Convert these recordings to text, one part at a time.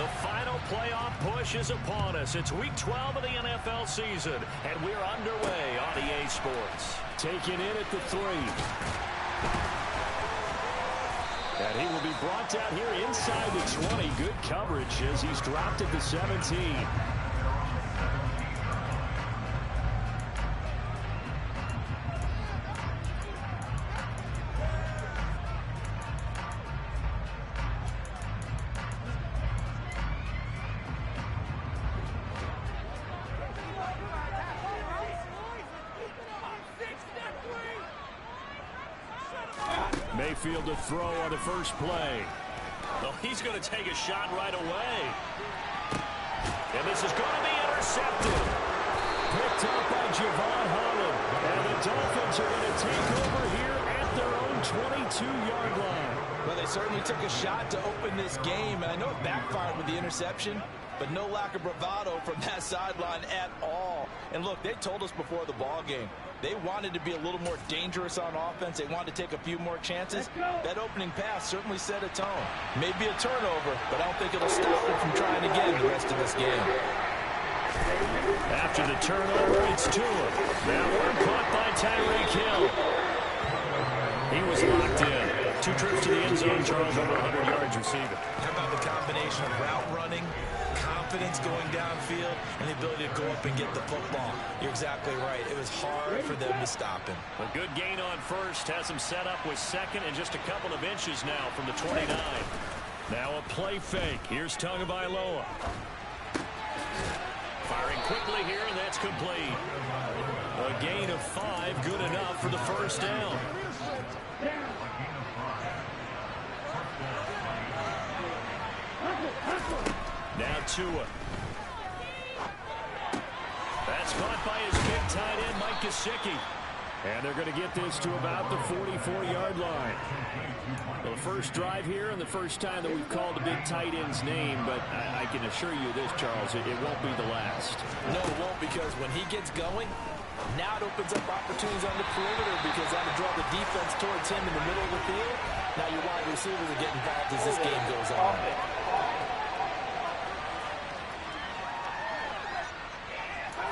The final playoff push is upon us. It's Week 12 of the NFL season, and we're underway on EA Sports. Taken in at the 3. And he will be brought down here inside the 20. Good coverage as he's dropped at the 17. Mayfield to throw on the first play. Well, he's going to take a shot right away. And this is going to be intercepted. Picked up by Javon Holland. And the Dolphins are going to take over here at their own 22-yard line. Well, they certainly took a shot to open this game. And I know it backfired with the interception, but no lack of bravado from that sideline at all. And look, they told us before the ball game, they wanted to be a little more dangerous on offense. They wanted to take a few more chances. That opening pass certainly set a tone. Maybe a turnover, but I don't think it'll stop them from trying again the rest of this game. After the turnover, it's Tua. That one caught by Tyreek Hill. He was locked in. 2 trips to the end zone, Charles, over 100 yards receiving. How about the combination of route running, confidence going downfield, and the ability to go up and get the football? You're exactly right. It was hard for them to stop him. A good gain on first has him set up with second and just a couple of inches now from the 29. Now a play fake. Here's Tagovailoa. Firing quickly here, and that's complete. A gain of 5, good enough for the first down. Now Tua. That's caught by his big tight end, Mike Gesicki. And they're going to get this to about the 44-yard line. Well, the first drive here and the first time that we've called a big tight end's name, but I can assure you this, Charles, it won't be the last. No, it won't, because when he gets going, now it opens up opportunities on the perimeter because that'll draw the defense towards him in the middle of the field. Now your wide receivers are getting involved as this game goes on.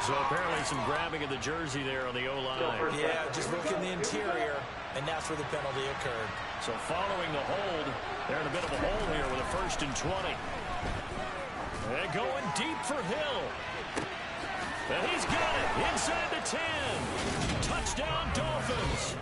So apparently some grabbing of the jersey there on the O-line. Yeah, just look in the interior, and that's where the penalty occurred. So following the hold, they're in a bit of a hole here with a 1st and 20. They're going deep for Hill. And he's got it inside the 10. Touchdown, Dolphins.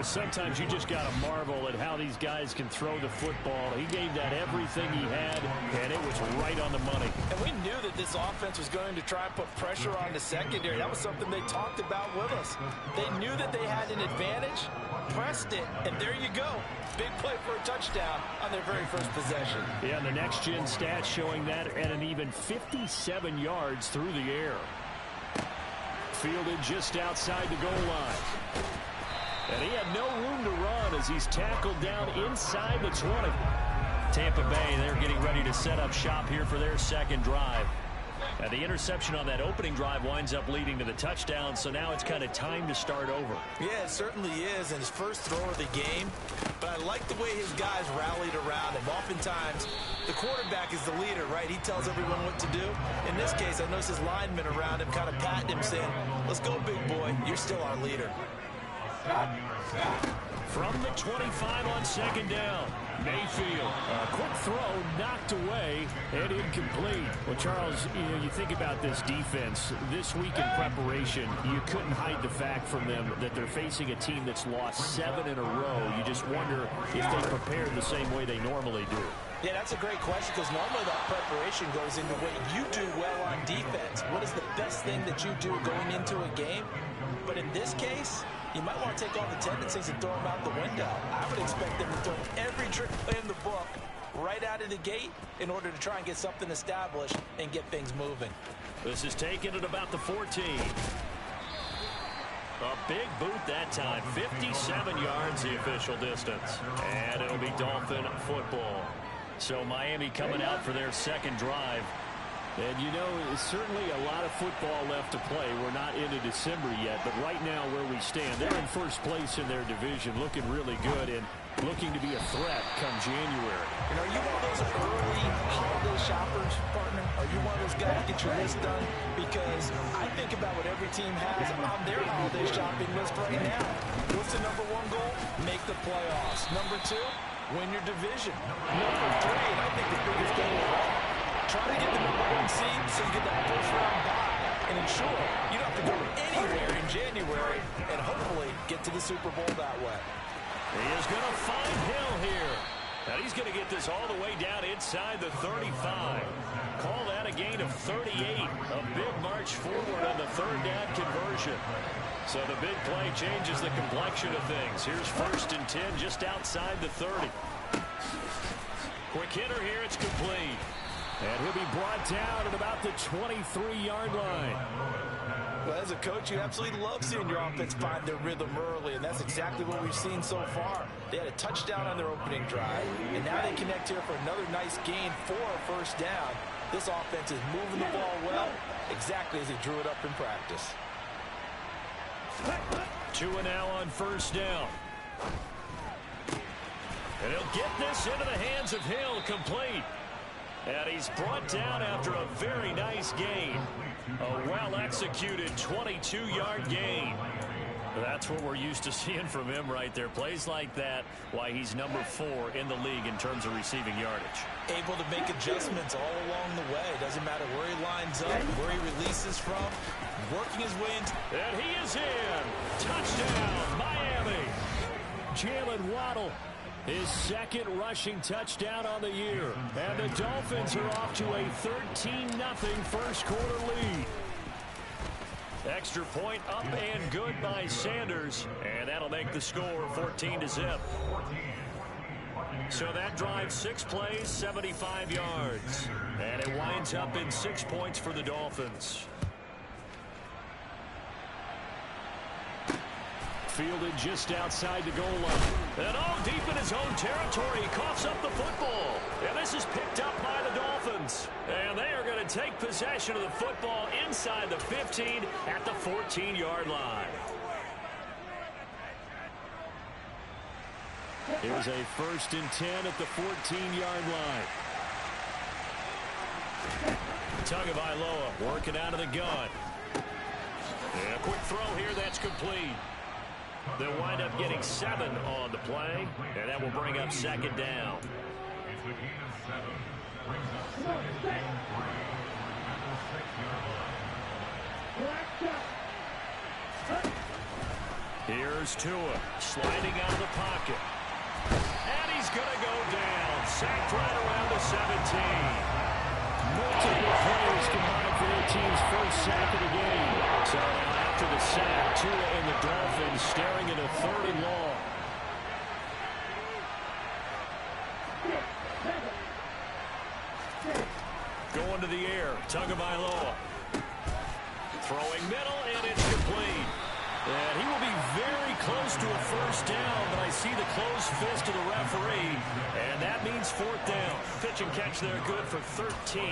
Sometimes you just got to marvel at how these guys can throw the football. He gave that everything he had, and it was right on the money. And we knew that this offense was going to try and put pressure on the secondary. That was something they talked about with us. They knew that they had an advantage, pressed it, and there you go. Big play for a touchdown on their very first possession. Yeah, and the next-gen stats showing that at an even 57 yards through the air. Fielded just outside the goal line. And he had no room to run as he's tackled down inside the 20. Tampa Bay, they're getting ready to set up shop here for their second drive. And the interception on that opening drive winds up leading to the touchdown, so now it's kind of time to start over. Yeah, it certainly is, and his first throw of the game. But I like the way his guys rallied around him. Oftentimes, the quarterback is the leader, right? He tells everyone what to do. In this case, I noticed his linemen around him kind of patting him, saying, "Let's go, big boy. You're still our leader." From the 25 on second down, Mayfield. A quick throw knocked away and incomplete. Well, Charles, you think about this defense. This week in preparation, you couldn't hide the fact from them that they're facing a team that's lost 7 in a row. You just wonder if they prepared the same way they normally do. Yeah, that's a great question because normally that preparation goes into what you do well on defense. What is the best thing that you do going into a game? But in this case, you might want to take all the tendencies and throw them out the window. I would expect them to throw every trick play in the book right out of the gate in order to try and get something established and get things moving. This is taken at about the 14. A big boot that time. 57 yards the official distance. And it'll be Dolphin football. So Miami coming out for their second drive. And, you know, certainly a lot of football left to play. We're not into December yet, but right now where we stand, they're in first place in their division, looking really good and looking to be a threat come January. And are you one of those early holiday guys get your list done? Because I think about what every team has on their holiday shopping list right now. What's the number one goal? Make the playoffs. Number two, win your division. Number three, and I think the biggest goal of all, try to get the number one seed so you get that first round bye and ensure you don't have to go anywhere in January and hopefully get to the Super Bowl that way. He is going to find Hill here. And he's going to get this all the way down inside the 35. Call that a gain of 38. A big march forward on the third down conversion. So the big play changes the complexion of things. Here's 1st and 10 just outside the 30. Quick hitter here. It's complete. And he'll be brought down at about the 23-yard line. Well, as a coach, you absolutely love seeing your offense find their rhythm early, and that's exactly what we've seen so far. They had a touchdown on their opening drive, and now they connect here for another nice gain for a first down. This offense is moving the ball well, exactly as they drew it up in practice. 2 and now on 1st down. And he'll get this into the hands of Hill, complete. And he's brought down after a very nice gain. A well-executed 22-yard gain. That's what we're used to seeing from him right there. Plays like that, why he's number 4 in the league in terms of receiving yardage. Able to make adjustments all along the way. Doesn't matter where he lines up, where he releases from, working his way into. And he is in. Touchdown, Miami. Jalen Waddle, his 2nd rushing touchdown on the year. And the Dolphins are off to a 13-0 first quarter lead. Extra point up and good by Sanders. And that'll make the score 14-0. So that drives 6 plays, 75 yards. And it winds up in 6 points for the Dolphins. Fielded just outside the goal line. And all deep in his own territory. He coughs up the football. And this is picked up by the Dolphins. And they are going to take possession of the football inside the 15 at the 14-yard line. Here's a 1st and 10 at the 14-yard line. Tagovailoa working out of the gun. And a quick throw here that's complete. They'll wind up getting 7 on the play, and that will bring up 2nd down. Here's Tua sliding out of the pocket. And he's going to go down. Sacked right around the 17. Multiple players combined for their team's first sack of the game. So after the sack, Tua and the Dolphins staring at a 3rd and long. Going to the air, Tagovailoa. Throwing middle, and it's complete. And he will be very close to a first down, but I see the closed fist of the referee, and that means 4th down. Pitch and catch there good for 13,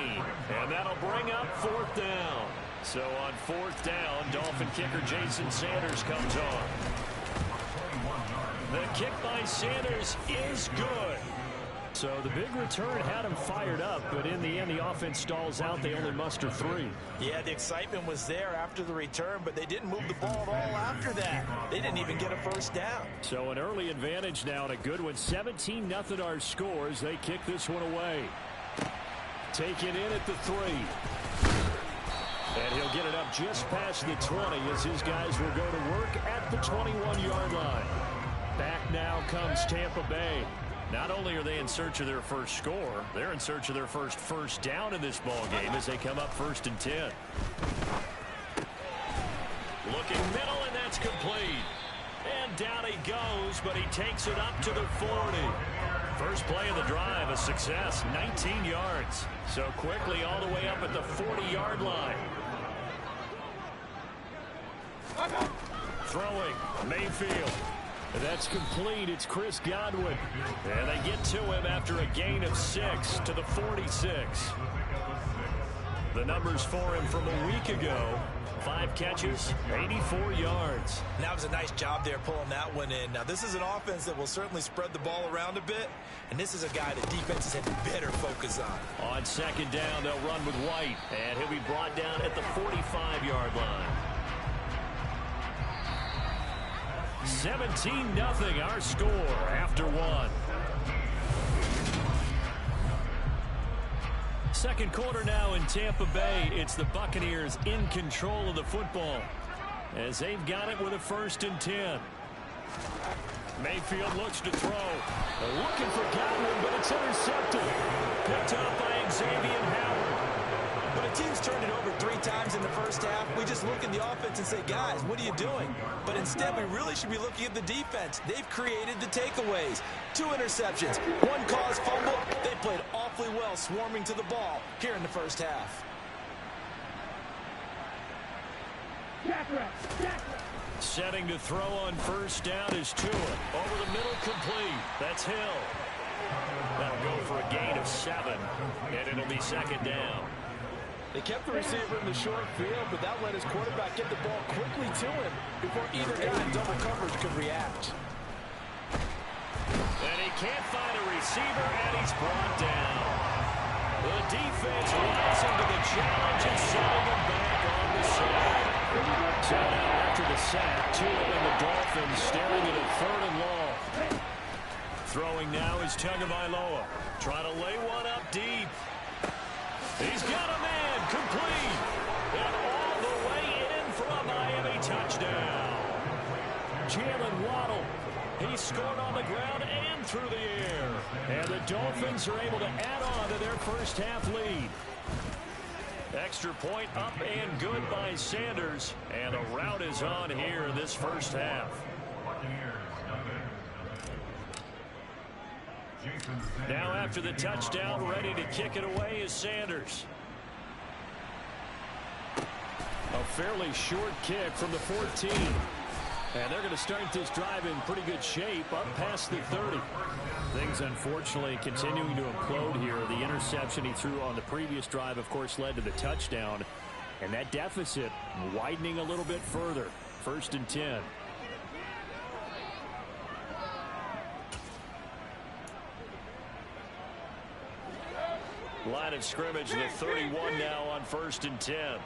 and that'll bring up 4th down. So on 4th down, Dolphin kicker Jason Sanders comes on. The kick by Sanders is good. So the big return had him fired up, but in the end, the offense stalls out. They only muster 3. Yeah, the excitement was there after the return, but they didn't move the ball at all after that. They didn't even get a first down. So an early advantage now and a good one. 17-0 our scores. They kick this one away. Take it in at the 3. And he'll get it up just past the 20 as his guys will go to work at the 21-yard line. Back now comes Tampa Bay. Not only are they in search of their first score, they're in search of their first down in this ball game as they come up 1st and 10. Looking middle, and that's complete. And down he goes, but he takes it up to the 40. First play of the drive, a success, 19 yards. So quickly all the way up at the 40-yard line. Throwing, Mayfield. That's complete. It's Chris Godwin. And they get to him after a gain of 6 to the 46. The numbers for him from a week ago. 5 catches, 84 yards. And that was a nice job there pulling that one in. Now, this is an offense that will certainly spread the ball around a bit. And this is a guy that defenses have better focus on. On second down, they'll run with White. And he'll be brought down at the 45-yard line. 17-0 our score after 1. Second quarter now in Tampa Bay. It's the Buccaneers in control of the football as they've got it with a 1st and 10. Mayfield looks to throw. They're looking for Godwin, but it's intercepted. Picked up by Xavier Howard. When a team's turned it over 3 times in the first half, we just look at the offense and say, guys, what are you doing? But instead, we really should be looking at the defense. They've created the takeaways. 2 interceptions, 1 caused fumble. They played awfully well swarming to the ball here in the first half. Setting to throw on 1st down is Tua. Over the middle, complete. That's Hill. That'll go for a gain of 7, and it'll be 2nd down. They kept the receiver in the short field, but that let his quarterback get the ball quickly to him before either guy in double coverage could react. And he can't find a receiver, and he's brought down. The defense rising to the challenge and setting him back on the sack. So now after the sack, Tua and the Dolphins staring at a 3rd and long. Throwing now is Tagovailoa. Trying to lay one up deep. He's got a man, complete, and all the way in for a Miami touchdown. Jalen Waddle, he scored on the ground and through the air. And the Dolphins are able to add on to their first half lead. Extra point up and good by Sanders, and the rout is on here in this first half. Now after the touchdown, ready to kick it away is Sanders. A fairly short kick from the 14. And they're going to start this drive in pretty good shape up past the 30. Things, unfortunately, continuing to implode here. The interception he threw on the previous drive, of course, led to the touchdown. And that deficit widening a little bit further. 1st and 10. Line of scrimmage, the 31 now on 1st and 10.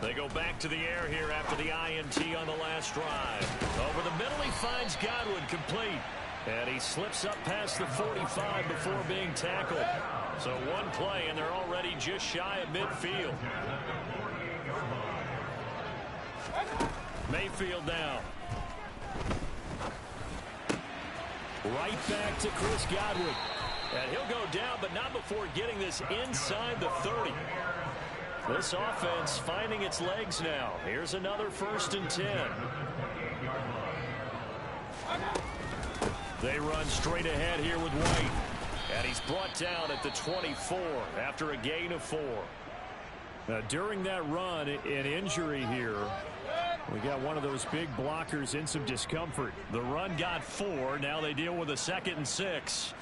They go back to the air here after the INT on the last drive. Over the middle, he finds Godwin, complete. And he slips up past the 45 before being tackled. So 1 play, and they're already just shy of midfield. Mayfield now. Right back to Chris Godwin. And he'll go down, but not before getting this inside the 30. This offense finding its legs now. Here's another 1st and 10. They run straight ahead here with White. And he's brought down at the 24 after a gain of 4. Now, during that run, an injury here. We got one of those big blockers in some discomfort. The run got 4. Now they deal with a 2nd and 6.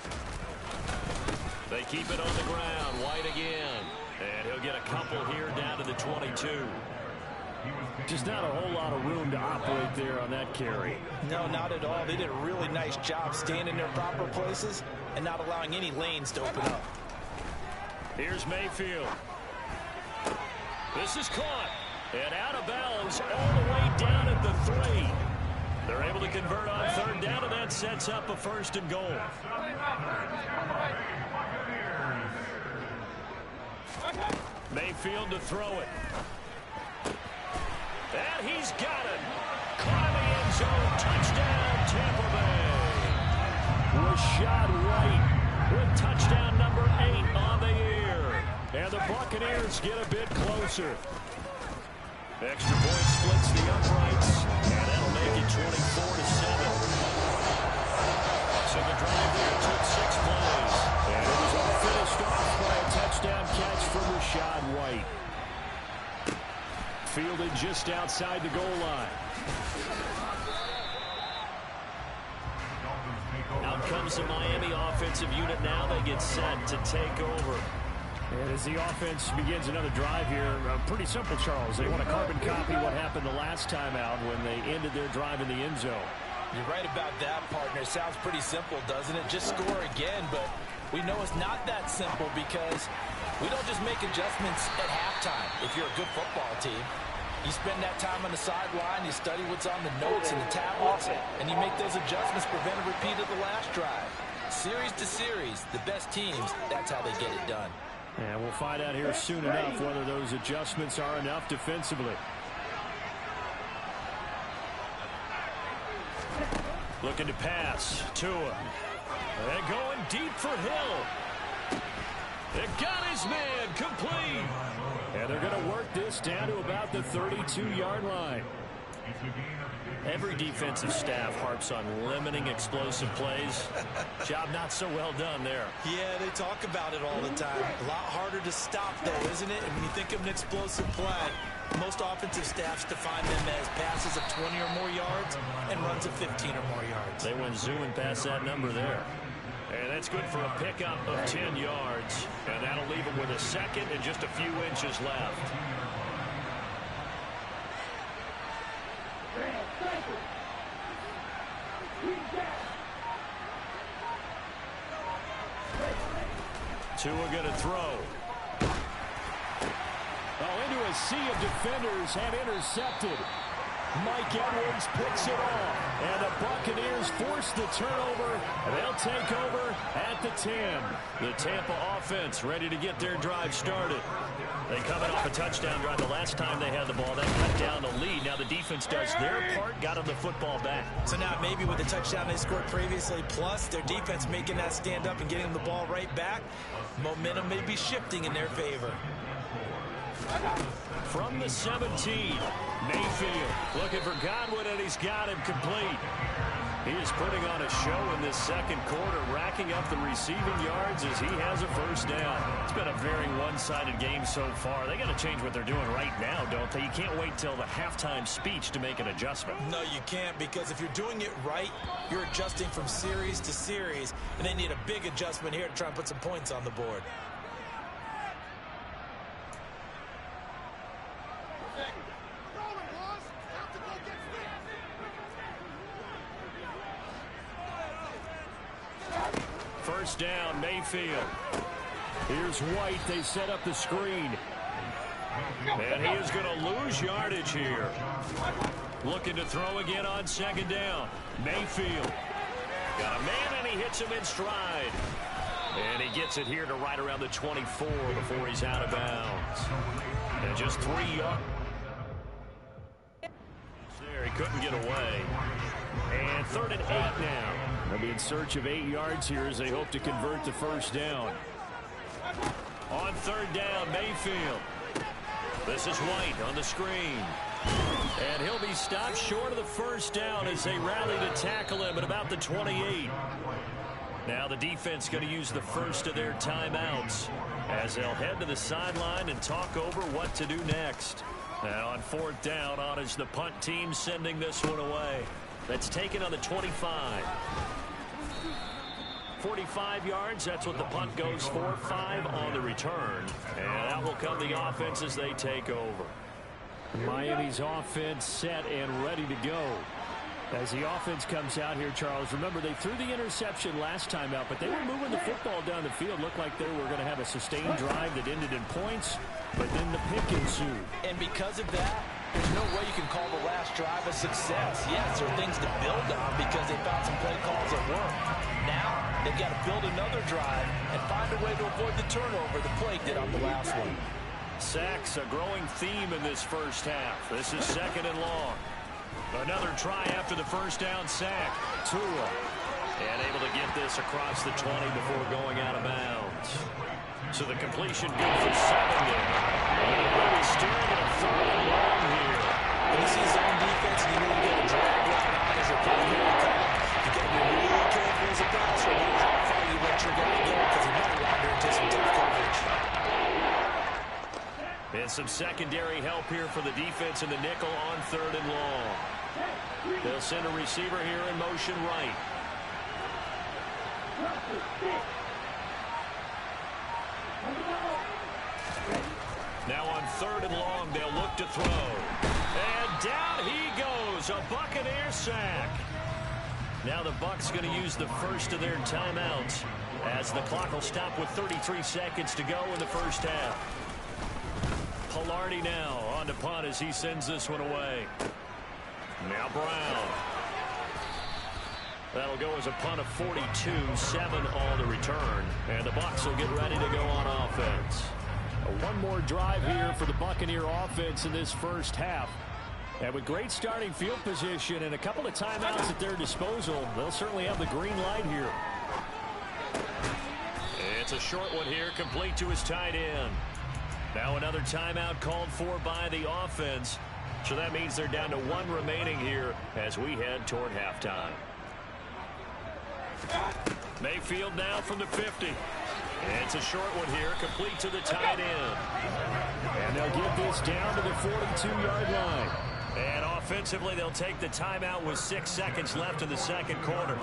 They keep it on the ground. White again. And he'll get a couple here down to the 22. Just not a whole lot of room to operate there on that carry. No, not at all. They did a really nice job staying in their proper places and not allowing any lanes to open up. Here's Mayfield. This is caught. And out of bounds all the way down at the 3. They're able to convert on 3rd down, and that sets up a 1st and goal. Mayfield to throw it. And he's got it. Caught in the end zone. Touchdown, Tampa Bay. Rashad White with touchdown number 8 on the year. And the Buccaneers get a bit closer. Extra point splits the uprights, and that'll make it 24-7. So the drive there took 6 plays, and it was all finished off by a touchdown catch from Rashad White. Fielded just outside the goal line. Out comes comes the Miami offensive unit now. They get set to take over. And as the offense begins another drive here, pretty simple, Charles. They want to carbon copy what happened the last time out when they ended their drive in the end zone. You're right about that, partner. Sounds pretty simple, doesn't it? Just score again, but we know it's not that simple because we don't just make adjustments at halftime if you're a good football team. You spend that time on the sideline, you study what's on the notes and the tablets, and you make those adjustments, prevent a repeat of the last drive. Series to series, the best teams, that's how they get it done. And we'll find out here soon enough whether those adjustments are enough defensively. Looking to pass. Tua. And going deep for Hill. It got his man complete. And they're going to work this down to about the 32-yard line. Every defensive staff harps on limiting explosive plays. Job not so well done there. Yeah, they talk about it all the time. A lot harder to stop, though, isn't it? And when you think of an explosive play, most offensive staffs define them as passes of 20 or more yards and runs of 15 or more yards. They went zooming past that number there. And that's good for a pickup of 10 yards. And that'll leave them with a second and just a few inches left. Tua going to throw. Oh, into a sea of defenders and intercepted. Mike Edwards picks it off. And the Buccaneers force the turnover. And they'll take over at the 10. The Tampa offense ready to get their drive started. They coming off a touchdown drive the last time they had the ball. That cut down the lead. Now the defense does their part, got them the football back. So now maybe with the touchdown they scored previously, plus their defense making that stand up and getting them the ball right back, momentum may be shifting in their favor. From the 17, Mayfield looking for Godwin, and he's got him complete. He is putting on a show in this second quarter, racking up the receiving yards as he has a first down. It's been a very one-sided game so far. They got to change what they're doing right now, don't they? You can't wait till the halftime speech to make an adjustment. No, you can't, because if you're doing it right, you're adjusting from series to series, and they need a big adjustment here to try and put some points on the board. First down, Mayfield. Here's White. They set up the screen. And he is going to lose yardage here. Looking to throw again on second down. Mayfield. Got a man, and he hits him in stride. And he gets it here to right around the 24 before he's out of bounds. And just 3 yards. There, he couldn't get away. And 3rd and 8 now. They'll be in search of 8 yards here as they hope to convert the first down. On 3rd down, Mayfield. This is White on the screen. And he'll be stopped short of the first down as they rally to tackle him at about the 28. Now the defense going to use the first of their timeouts as they'll head to the sideline and talk over what to do next. Now on 4th down, on is the punt team sending this one away. That's taken on the 25. 45 yards, that's what the punt goes for. 5 on the return. And out will come the offense as they take over. Miami's offense set and ready to go. As the offense comes out here, Charles, remember they threw the interception last time out, but they were moving the football down the field. Looked like they were going to have a sustained drive that ended in points, but then the pick ensued. And because of that, there's no way you can call the last drive a success. Yes, there are things to build on because they found some play calls that work. Now, they've got to build another drive and find a way to avoid the turnover the play did on the last one. Sacks, a growing theme in this first half. This is 2nd and long. Another try after the first down sack. Tua. And able to get this across the 20 before going out of bounds. So the completion good for 7 there. And really steering it 3rd and long here. When you see zone defense and you really get a drag route on as a play here, you got to be really careful as a passer about how far you let your guy go because he might wander into some tough coverage. And some secondary help here for the defense in the nickel on 3rd and long. They'll send a receiver here in motion right. Now on 3rd and long, they'll look to throw. And down he goes, a Buccaneer sack. Now the Bucs going to use the first of their timeouts as the clock will stop with 33 seconds to go in the first half. Pilardi now on to punt as he sends this one away. Now Brown. That'll go as a punt of 42, 7 on the return. And the Bucs will get ready to go on offense. One more drive here for the Buccaneer offense in this first half. And with great starting field position and a couple of timeouts at their disposal, they'll certainly have the green light here. It's a short one here, complete to his tight end. Now another timeout called for by the offense. So that means they're down to 1 remaining here as we head toward halftime. Mayfield now from the 50. It's a short one here, complete to the tight end. And they'll get this down to the 42-yard line. And offensively, they'll take the timeout with 6 seconds left in the second quarter.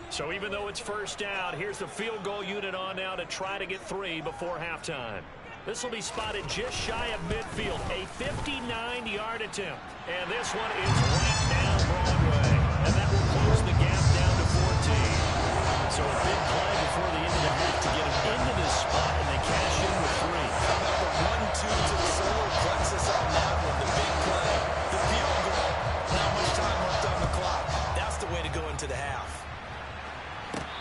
So even though it's first down, here's the field goal unit on now to try to get 3 before halftime. This will be spotted just shy of midfield, a 59-yard attempt. And this one is right down Broadway. And that will close the gap down to 14. So a big play before the end of the half to get him into this spot, and they cash in with 3. The 1-2 to the solar plexus on that one, the big play. The field goal, not much time left on the clock. That's the way to go into the half.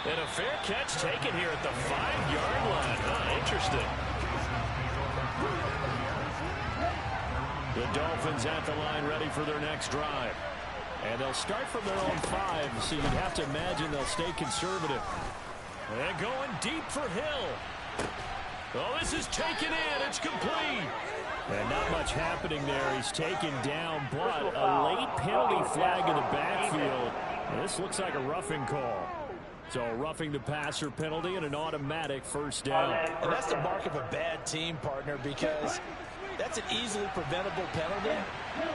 And a fair catch taken here at the 5-yard line. Interesting. The Dolphins at the line ready for their next drive. And they'll start from their own 5, so you'd have to imagine they'll stay conservative. And going deep for Hill. Oh, this is taken in. It's complete. And not much happening there. He's taken down, but a late penalty flag in the backfield. And this looks like a roughing call. So roughing the passer penalty and an automatic first down. And that's the mark of a bad team, partner, because that's an easily preventable penalty,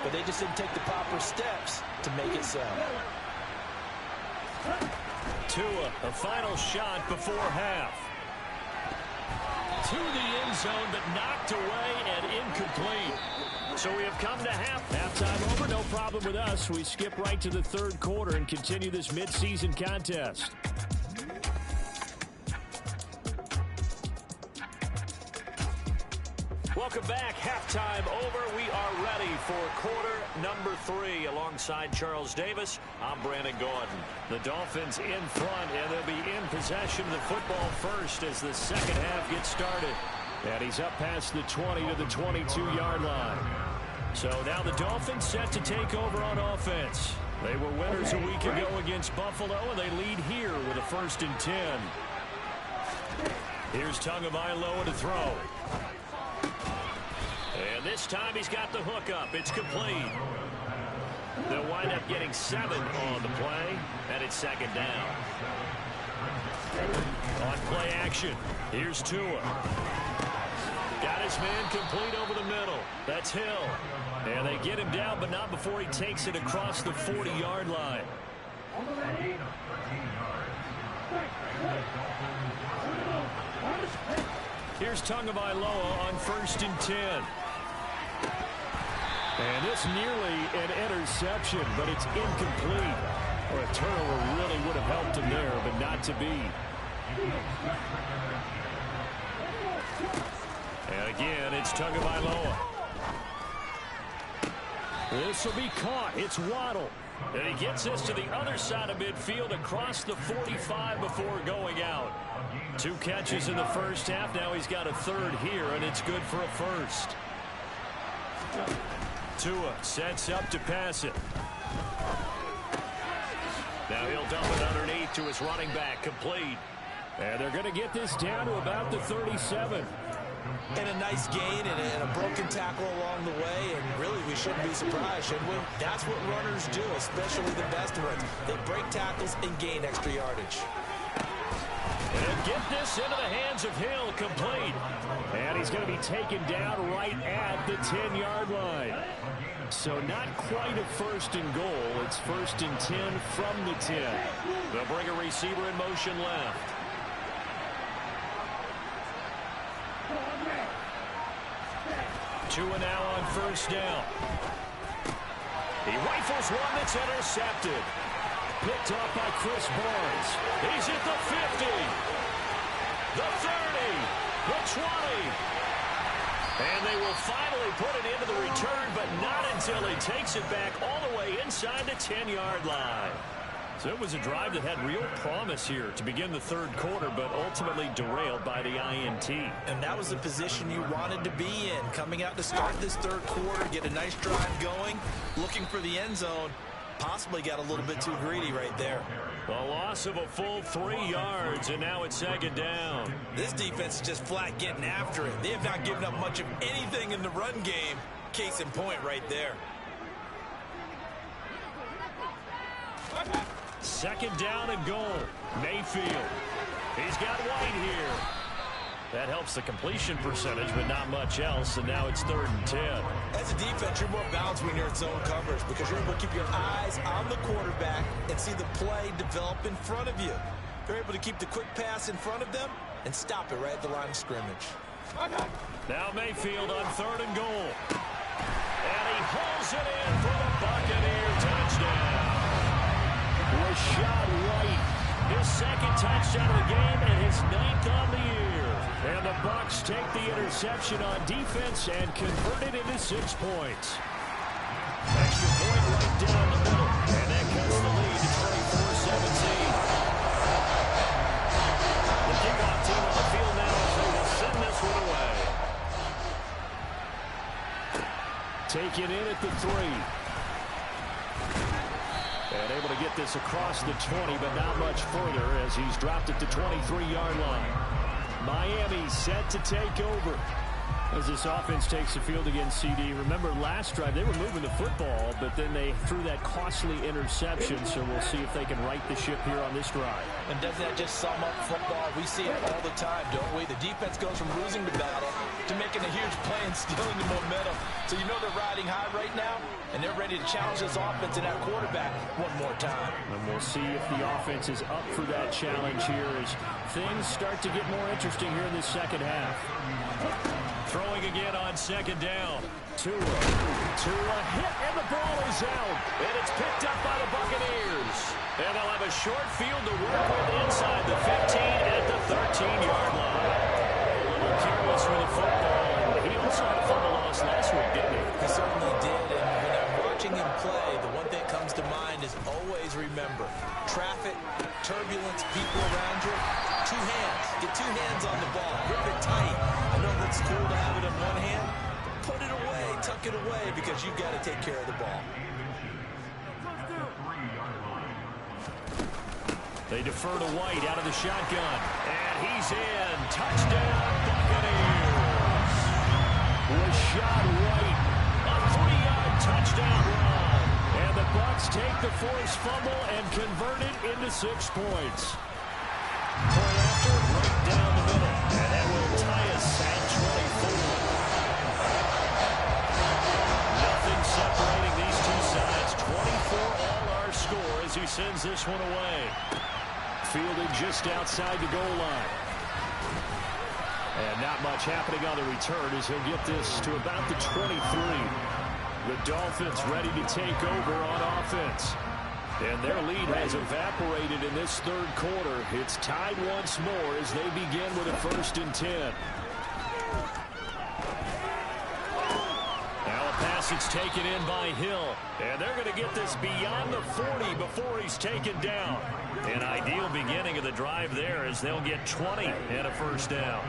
but they just didn't take the proper steps to make it so. Tua, a final shot before half. To the end zone, but knocked away and incomplete. So we have come to half. Halftime over, no problem with us. We skip right to the third quarter and continue this midseason contest. Welcome back. Halftime over. We are ready for quarter number 3. Alongside Charles Davis, I'm Brandon Gordon. The Dolphins in front, and they'll be in possession of the football first as the second half gets started. And he's up past the 20 to the 22-yard line. So now the Dolphins set to take over on offense. They were winners a week ago against Buffalo, and they lead here with a 1st and 10. Here's Tagovailoa to throw. And this time he's got the hook up. It's complete. They'll wind up getting 7 on the play, and it's second down. On play action, here's Tua. Got his man complete over the middle. That's Hill. And they get him down, but not before he takes it across the 40-yard line. Here's Tagovailoa on 1st and 10. And this nearly an interception, but it's incomplete. Or a turnover really would have helped him there, but not to be. And again, it's Tagovailoa. This will be caught. It's Waddle. And he gets this to the other side of midfield across the 45 before going out. 2 catches in the first half. Now he's got a 3rd here, and it's good for a 1st. Tua sets up to pass it. Now he'll dump it underneath to his running back, complete. And they're going to get this down to about the 37. And a nice gain and a broken tackle along the way, and really we shouldn't be surprised, should we? That's what runners do, especially the best ones. They break tackles and gain extra yardage. And get this into the hands of Hill, complete. And he's going to be taken down right at the 10-yard line. So not quite a first and goal. It's first and 10 from the 10. They'll bring a receiver in motion left. Tua now on first down. He rifles one that's intercepted. Picked up by Chris Barnes. He's at the 50. The 30. The 20. And they will finally put it into the return, but not until he takes it back all the way inside the 10-yard line. So it was a drive that had real promise here to begin the third quarter, but ultimately derailed by the INT. And that was the position you wanted to be in, coming out to start this third quarter, get a nice drive going, looking for the end zone. Possibly got a little bit too greedy right there. The loss of a full 3 yards, and now it's second down. This defense is just flat getting after it. They have not given up much of anything in the run game. Case in point right there. Second down and goal. Mayfield. He's got White here. That helps the completion percentage, but not much else, and now it's third and 10. As a defense, you're more balanced when you're in zone coverage because you're able to keep your eyes on the quarterback and see the play develop in front of you. You're able to keep the quick pass in front of them and stop it right at the line of scrimmage. Now Mayfield on third and goal. And he hauls it in for the Buccaneer touchdown. Rashad White, his second touchdown of the game and his 9th on the year. And the Bucs take the interception on defense and convert it into 6 points. Extra point right down the middle. And that cuts the lead to 24-17. The kickoff team on the field now as they will send this one away. Taken in at the 3. And able to get this across the 20, but not much further as he's dropped at the 23-yard line. Miami set to take over as this offense takes the field against CD. Remember last drive, they were moving the football, but then they threw that costly interception, so we'll see if they can right the ship here on this drive. And doesn't that just sum up football? We see it all the time, don't we? The defense goes from losing the battle to making a huge play and stealing the momentum. So you know they're riding high right now, and they're ready to challenge this offense and that quarterback one more time. And we'll see if the offense is up for that challenge here as things start to get more interesting here in the second half. Throwing again on second down. Tua hit, and the ball is out. And it's picked up by the Buccaneers. And they'll have a short field to work with inside the 15 at the 13-yard line. A little careless with the football. He also had a fumble loss last week, didn't he? He certainly did. And when I'm watching him play, the one thing that comes to mind is always remember, traffic, turbulence, people around you, 2 hands. Get 2 hands on the ball. Grip it tight. I know it's cool to have it in one hand. Put it away, tuck it away, because you've got to take care of the ball. They defer to White out of the shotgun. And he's in. Touchdown, Buccaneers. Rashad White, A 3-yard touchdown run. and the Bucs take the forced fumble and convert it into 6 points. Point after, right down the middle. And that will tie us at 24. Nothing separating these two sides. 24 all our score as he sends this one away. Fielded just outside the goal line. And not much happening on the return as he'll get this to about the 23. The Dolphins ready to take over on offense. And their lead has evaporated in this third quarter. It's tied once more as they begin with a 1st and 10. Now a pass that's taken in by Hill. And they're going to get this beyond the 40 before he's taken down. An ideal beginning of the drive there as they'll get 20 and a first down.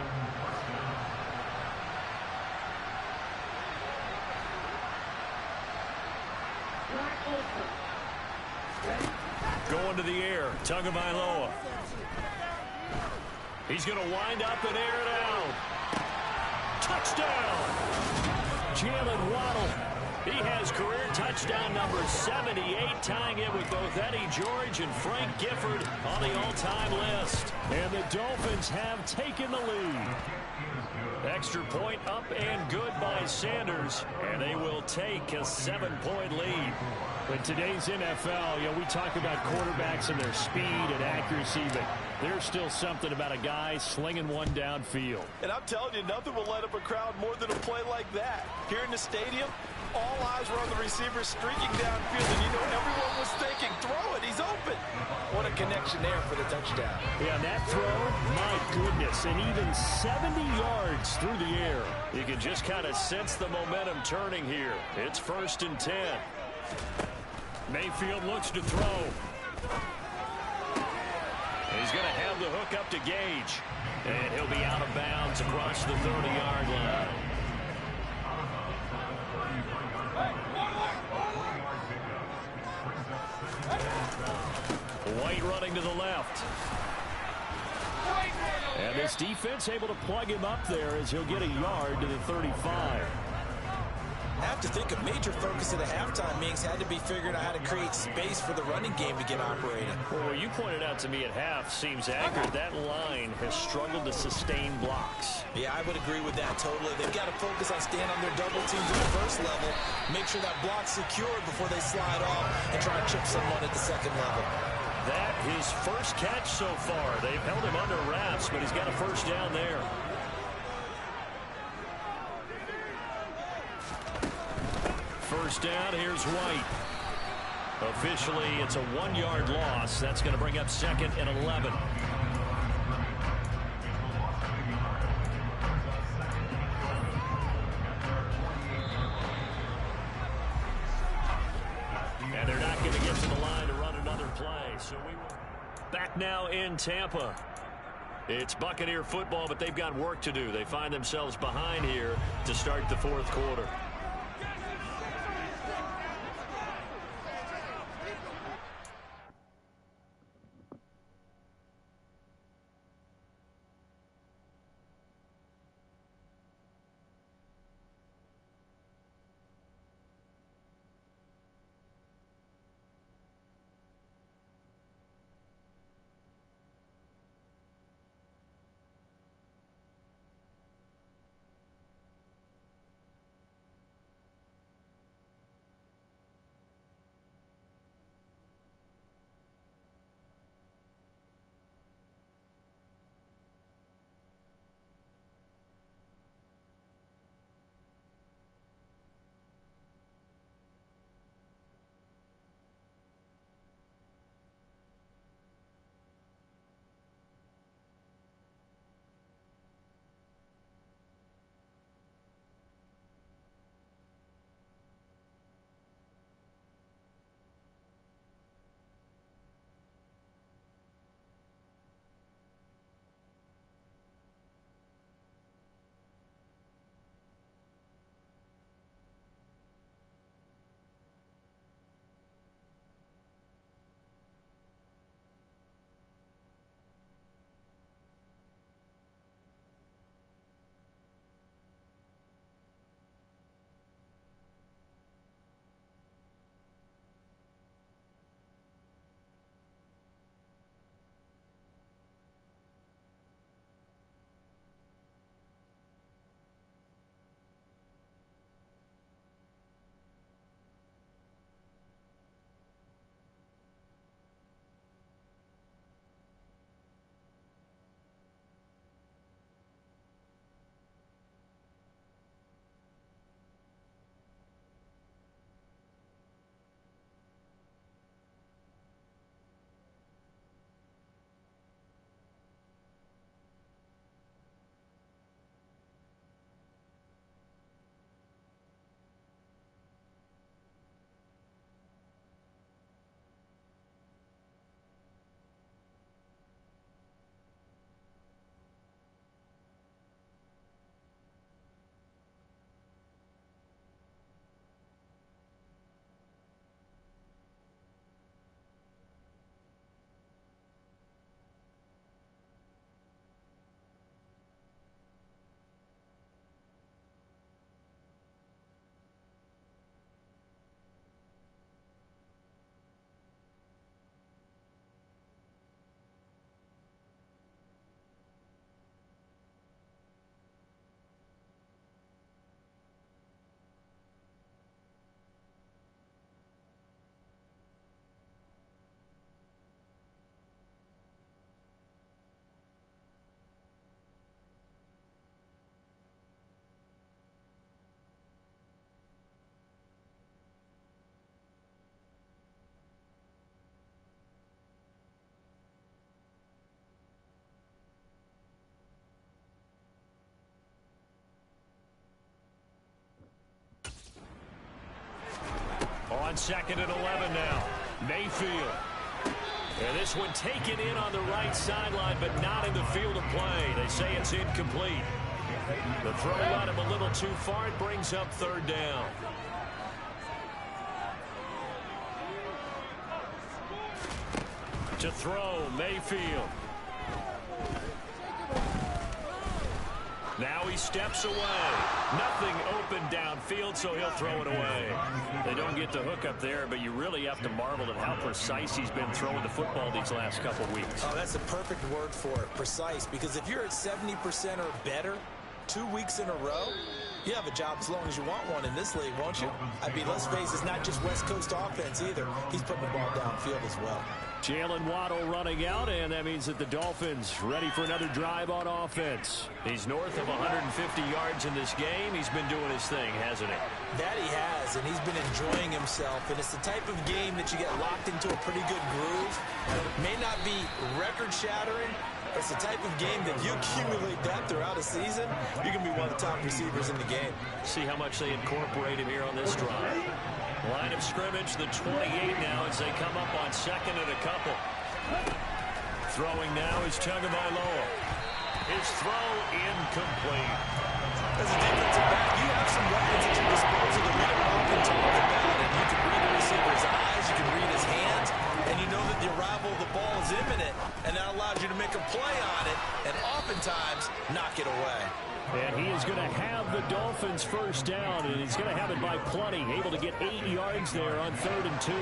Going to the air, Tagovailoa. He's going to wind up and air it out. Touchdown! Jalen Waddle, he has his career touchdown number 78, tying it with both Eddie George and Frank Gifford on the all-time list. And the Dolphins have taken the lead. Extra point up and good by Sanders, and they will take a 7-point lead. In today's NFL, we talk about quarterbacks and their speed and accuracy, but there's still something about a guy slinging one downfield. And I'm telling you, nothing will light up a crowd more than a play like that. Here in the stadium, all eyes were on the receiver streaking downfield, and everyone was thinking, throw it, he's open. What a connection there for the touchdown. Yeah, and that throw, my goodness, and even 70 yards through the air. You can just kind of sense the momentum turning here. It's 1st and 10. Mayfield looks to throw. He's going to have the hook up to Gage. And he'll be out of bounds across the 30-yard line. White running to the left. And this defense able to plug him up there as he'll get a yard to the 35. I have to think a major focus at the halftime meetings had to be figuring out how to create space for the running game to get operating. Well, what you pointed out to me at half seems accurate. That line has struggled to sustain blocks. Yeah, I would agree with that totally. They've got to focus on staying on their double teams at the first level, make sure that block's secured before they slide off and try to chip someone at the second level. That his first catch so far. They've held him under wraps, but he's got a first down there. First down, here's White. Officially, it's a 1-yard loss. That's going to bring up 2nd and 11. And they're not going to get to the line to run another play. So we will back now in Tampa. It's Buccaneer football, but they've got work to do. They find themselves behind here to start the 4th quarter. On 2nd and 11 now. Mayfield. And this one taken in on the right sideline, but not in the field of play. They say it's incomplete. The throw got him a little too far. It brings up 3rd down. To throw, Mayfield. Now he steps away. Nothing open downfield, so he'll throw it away. They don't get the hook up there, but you really have to marvel at how precise he's been throwing the football these last couple weeks. Oh, that's a perfect word for it, precise, because if you're at 70% or better 2 weeks in a row, you have a job as long as you want one in this league, won't you? I mean, let's face it, it's not just West Coast offense either. He's putting the ball downfield as well. Jalen Waddle running out, and that means that the Dolphins ready for another drive on offense. He's north of 150 yards in this game. He's been doing his thing, hasn't he? That he has, and he's been enjoying himself. And it's the type of game that you get locked into a pretty good groove. May not be record-shattering. It's the type of game that you accumulate that throughout a season, you can be one of the top receivers in the game. See how much they incorporate him here on this drive. Line of scrimmage, the 28 now as they come up on 2nd and a couple. Throwing now is Tagovailoa. His throw incomplete. As a defensive back, you have some weapons at your disposal that we don't often talk about. And you can read the receiver's eyes, you can read his hands, and you know that the arrival of the ball is imminent, and that allows you to make a play on it and oftentimes knock it away. And he is going to have the Dolphins 1st down, and he's going to have it by plenty. Able to get 8 yards there on 3rd and 2.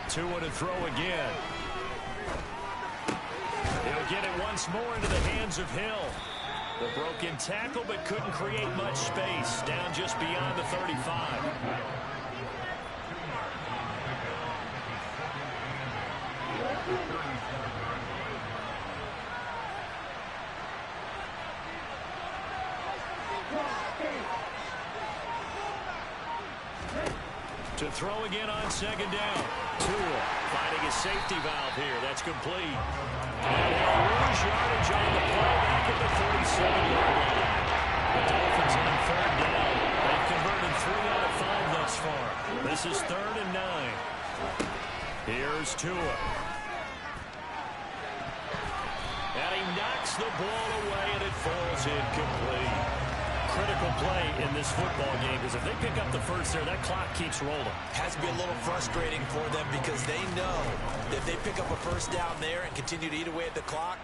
Tua to throw again. He'll get it once more into the hands of Hill. The broken tackle, but couldn't create much space. Down just beyond the 35. To throw again on 2nd down. Tua finding a safety valve here. That's complete. And they'll lose yardage on the play back at the 47-yard line. The Dolphins on 3rd down. They've converted 3 out of 5 thus far. This is 3rd and 9. Here's Tua. And he knocks the ball away, and it falls incomplete. Critical play in this football game, because if they pick up the first there, that clock keeps rolling. Has to be a little frustrating for them because they know that if they pick up a 1st down there and continue to eat away at the clock,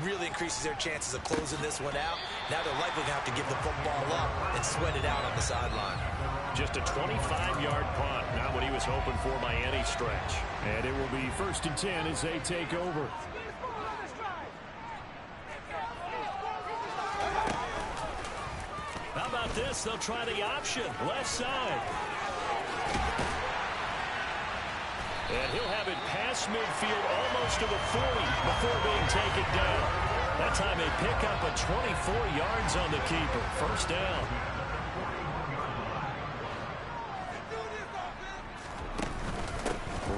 really increases their chances of closing this one out. Now they're likely going to have to give the football up and sweat it out on the sideline. Just a 25-yard punt, not what he was hoping for by any stretch. And it will be 1st and 10 as they take over. How about this? They'll try the option. Left side. And he'll have it past midfield almost to the 40 before being taken down. That time they pick up a 24 yards on the keeper. 1st down.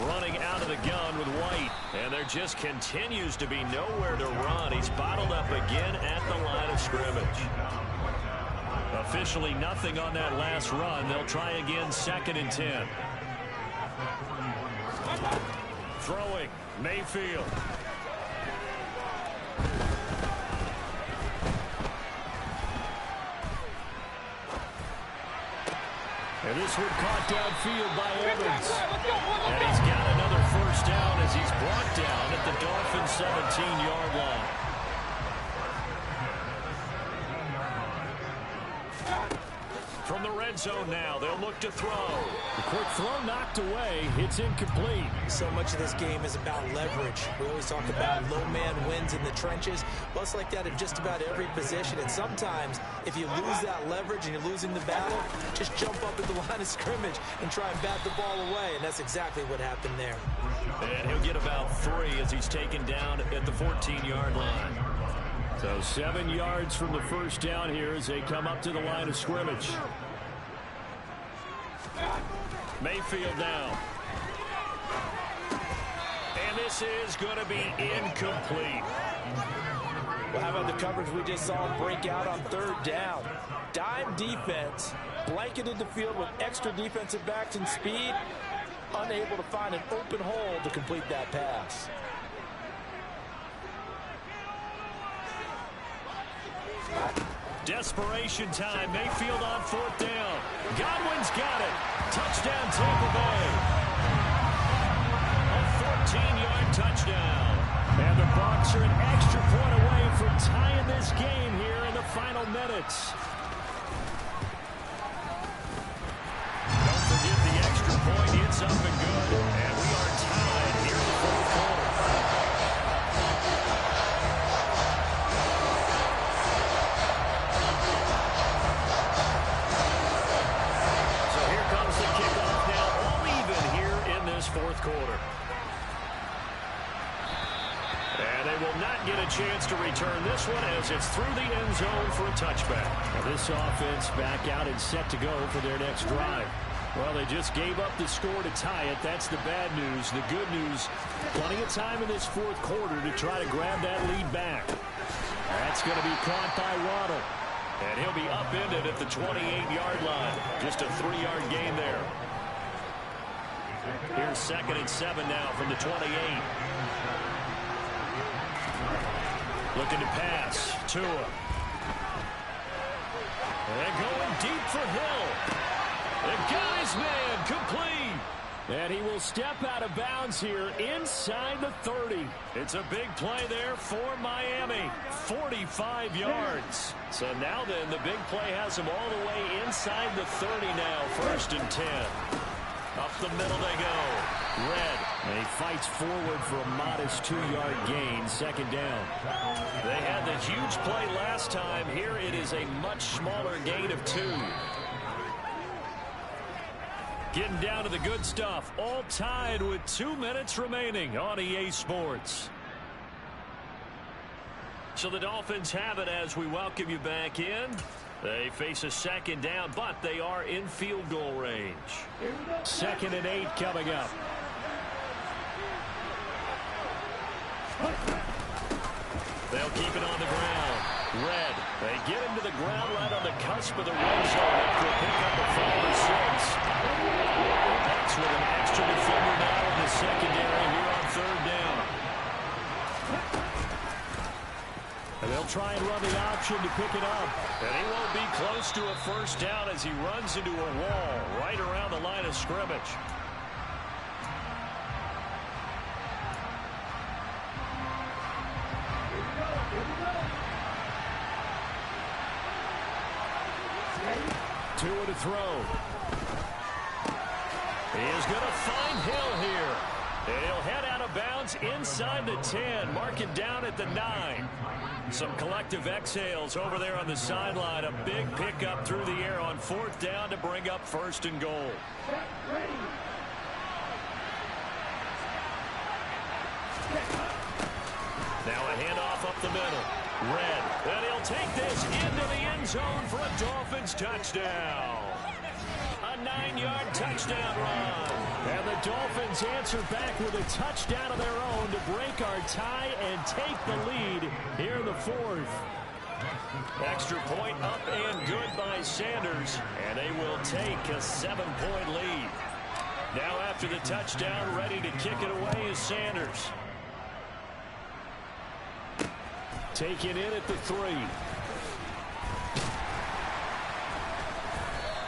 Running out of the gun with White. And there just continues to be nowhere to run. He's bottled up again at the line of scrimmage. Officially nothing on that last run. They'll try again 2nd and 10. Throwing, Mayfield. And this one caught downfield by Evans. And he's got another 1st down as he's brought down at the Dolphins' 17-yard line. From the red zone now, they'll look to throw. The quick throw knocked away. It's incomplete. So much of this game is about leverage. We always talk about low man wins in the trenches. Well, it's like that in just about every position. And sometimes, if you lose that leverage and you're losing the battle, just jump up at the line of scrimmage and try and bat the ball away. And that's exactly what happened there. And he'll get about 3 as he's taken down at the 14-yard line. So 7 yards from the 1st down here as they come up to the line of scrimmage. Mayfield now. And this is going to be incomplete. Well, how about the coverage we just saw break out on third down? Dime defense, blanketed the field with extra defensive backs and speed, unable to find an open hole to complete that pass. Desperation time. Mayfield on fourth down. Godwin's got it. Touchdown, Tampa Bay. A 14-yard touchdown. And the Bucs are an extra point away from tying this game here in the final minutes. Don't forget the extra point. It's up and good. And we are tied here in the fourth quarter. So here comes the kickoff now, all even here in this fourth quarter. And they will not get a chance to return this one as it's through the end zone for a touchback. Now this offense back out and set to go for their next drive. Well, they just gave up the score to tie it. That's the bad news. The good news, plenty of time in this fourth quarter to try to grab that lead back. That's going to be caught by Waddle. And he'll be upended at the 28-yard line. Just a 3-yard gain there. Here's 2nd and 7 now from the 28. Looking to pass. Tua. And going deep for Hill. The guy's man complete. And he will step out of bounds here inside the 30. It's a big play there for Miami. 45 yards. So now then, the big play has him all the way inside the 30 now. 1st and 10. Up the middle they go. Red. And he fights forward for a modest 2-yard gain. 2nd down. They had the huge play last time. Here it is a much smaller gain of 2. Getting down to the good stuff. All tied with 2 minutes remaining on EA Sports. So the Dolphins have it as we welcome you back in. They face a 2nd down, but they are in field goal range. 2nd and 8 coming up. They'll keep it on the ground. Red. They get him to the ground right on the cusp of the red zone after a pickup of 5 or 6. Bucs with an extra defender now in the secondary here on 3rd down. And they'll try and run the option to pick it up. And he won't be close to a 1st down as he runs into a wall right around the line of scrimmage. Tua to throw. He is going to find Hill here. And he'll head out of bounds inside the 10. Mark it down at the 9. Some collective exhales over there on the sideline. A big pickup through the air on 4th down to bring up 1st and goal. Now a handoff up the middle. Red. And he'll take this into the end zone for a Dolphins touchdown. A 9-yard touchdown run. And the Dolphins answer back with a touchdown of their own to break our tie and take the lead here in the 4th. Extra point up and good by Sanders. And they will take a 7-point lead. Now after the touchdown, ready to kick it away is Sanders. Taken in at the 3.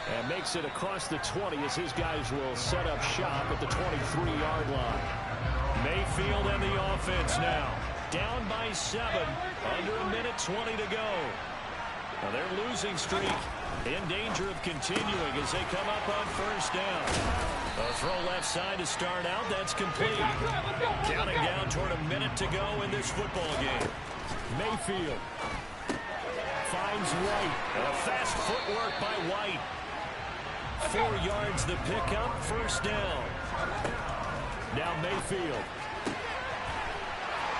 And makes it across the 20 as his guys will set up shop at the 23-yard line. Mayfield and the offense now. Down by 7. Under a minute 20 to go. Now their losing streak in danger of continuing as they come up on 1st down. A throw left side to start out. That's complete. Counting down toward a minute to go in this football game. Mayfield finds White. And a fast footwork by White. 4 yards the pickup. 1st down. Now Mayfield.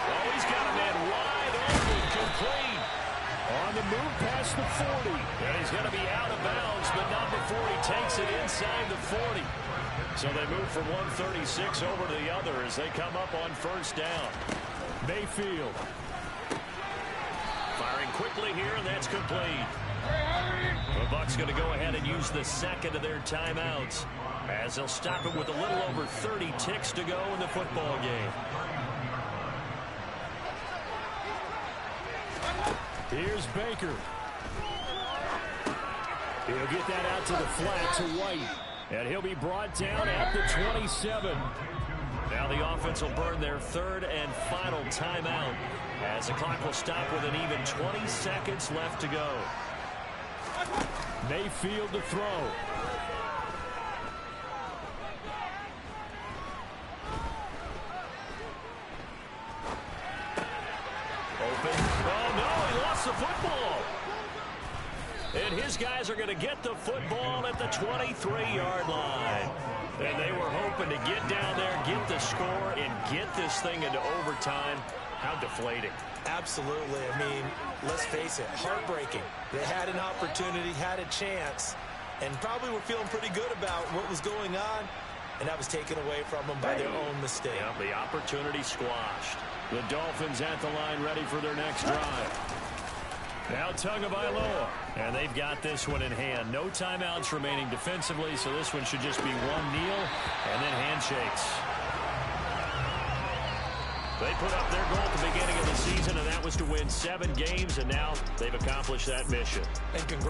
Oh, he's got a man wide open. Complete. On the move past the 40. And he's going to be out of bounds, but not before he takes it inside the 40. So they move from 136 over to the other as they come up on 1st down. Mayfield. Firing quickly here, and that's complete. The Bucs going to go ahead and use the second of their timeouts as they'll stop it with a little over 30 ticks to go in the football game. Here's Baker. He'll get that out to the flat to White. And he'll be brought down at the 27. Now the offense will burn their third and final timeout as the clock will stop with an even 20 seconds left to go. Mayfield to throw. Open. Oh, no, he lost the football. And his guys are going to get the football at the 23-yard line. And they were hoping to get down there, get the score, and get this thing into overtime. How deflating. Absolutely. I mean, let's face it, heartbreaking. They had an opportunity, had a chance, and probably were feeling pretty good about what was going on, and that was taken away from them by their own mistake. Yeah, the opportunity squashed. The Dolphins at the line ready for their next drive. Now Tagovailoa, and they've got this one in hand. No timeouts remaining defensively, so this one should just be one kneel and then handshakes. They put up their goal at the beginning of the season, and that was to win 7 games, and now they've accomplished that mission. And